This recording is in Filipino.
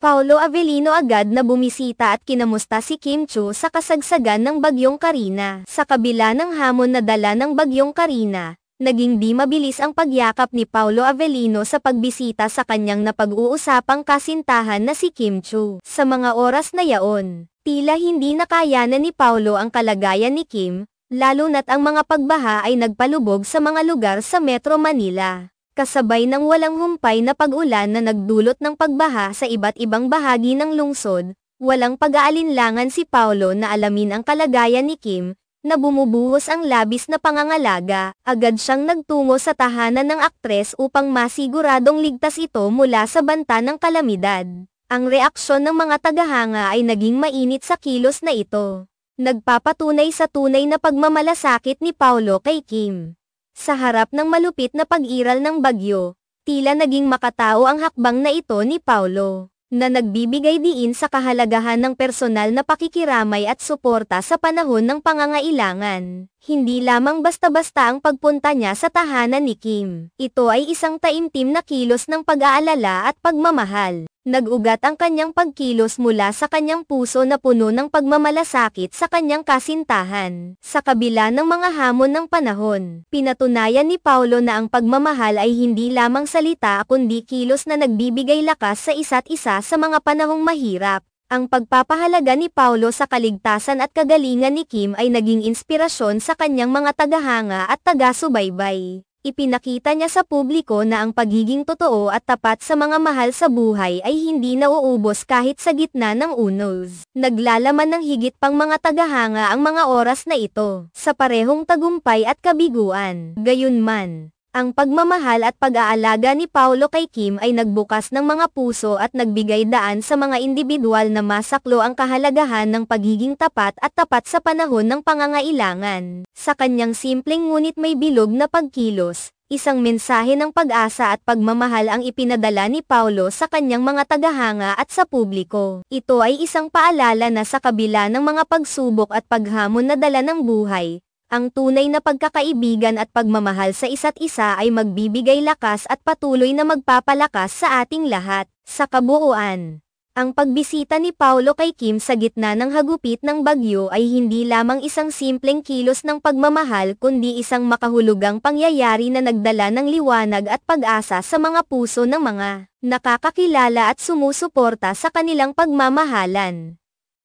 Paolo Avellino agad na bumisita at kinamusta si Kim Chiu sa kasagsagan ng Bagyong Carina. Sa kabila ng hamon na dala ng Bagyong Carina, naging di mabilis ang pagyakap ni Paolo Avellino sa pagbisita sa kanyang napag-uusapang kasintahan na si Kim Chiu. Sa mga oras na yaon, tila hindi nakayanan ni Paolo ang kalagayan ni Kim, lalo na't ang mga pagbaha ay nagpalubog sa mga lugar sa Metro Manila. Kasabay ng walang humpay na pag-ulan na nagdulot ng pagbaha sa iba't ibang bahagi ng lungsod, walang pag-aalinlangan si Paolo na alamin ang kalagayan ni Kim, na bumubuhos ang labis na pangangalaga. Agad siyang nagtungo sa tahanan ng aktres upang masiguradong ligtas ito mula sa banta ng kalamidad. Ang reaksyon ng mga tagahanga ay naging mainit sa kilos na ito. Nagpapatunay sa tunay na pagmamalasakit ni Paolo kay Kim. Sa harap ng malupit na pag-iral ng bagyo, tila naging makatao ang hakbang na ito ni Paolo, na nagbibigay diin sa kahalagahan ng personal na pakikiramay at suporta sa panahon ng pangangailangan. Hindi lamang basta-basta ang pagpunta niya sa tahanan ni Kim. Ito ay isang taimtim na kilos ng pag-aalala at pagmamahal. Nag-ugat ang kanyang pagkilos mula sa kanyang puso na puno ng pagmamalasakit sa kanyang kasintahan. Sa kabila ng mga hamon ng panahon, pinatunayan ni Paolo na ang pagmamahal ay hindi lamang salita kundi kilos na nagbibigay lakas sa isa't isa sa mga panahong mahirap. Ang pagpapahalaga ni Paolo sa kaligtasan at kagalingan ni Kim ay naging inspirasyon sa kanyang mga tagahanga at taga-subaybay. Ipinakita niya sa publiko na ang pagiging totoo at tapat sa mga mahal sa buhay ay hindi nauubos kahit sa gitna ng unos. Naglalaman ng higit pang mga tagahanga ang mga oras na ito, sa parehong tagumpay at kabiguan. Gayunman, ang pagmamahal at pag-aalaga ni Paolo kay Kim ay nagbukas ng mga puso at nagbigay daan sa mga individual na masaklo ang kahalagahan ng pagiging tapat at tapat sa panahon ng pangangailangan. Sa kanyang simpleng ngunit may bilog na pagkilos, isang mensahe ng pag-asa at pagmamahal ang ipinadala ni Paolo sa kanyang mga tagahanga at sa publiko. Ito ay isang paalala na sa kabila ng mga pagsubok at paghamon na dala ng buhay, ang tunay na pagkakaibigan at pagmamahal sa isa't isa ay magbibigay lakas at patuloy na magpapalakas sa ating lahat. Sa kabuuan, ang pagbisita ni Paolo kay Kim sa gitna ng hagupit ng bagyo ay hindi lamang isang simpleng kilos ng pagmamahal kundi isang makahulugang pangyayari na nagdala ng liwanag at pag-asa sa mga puso ng mga nakakakilala at sumusuporta sa kanilang pagmamahalan.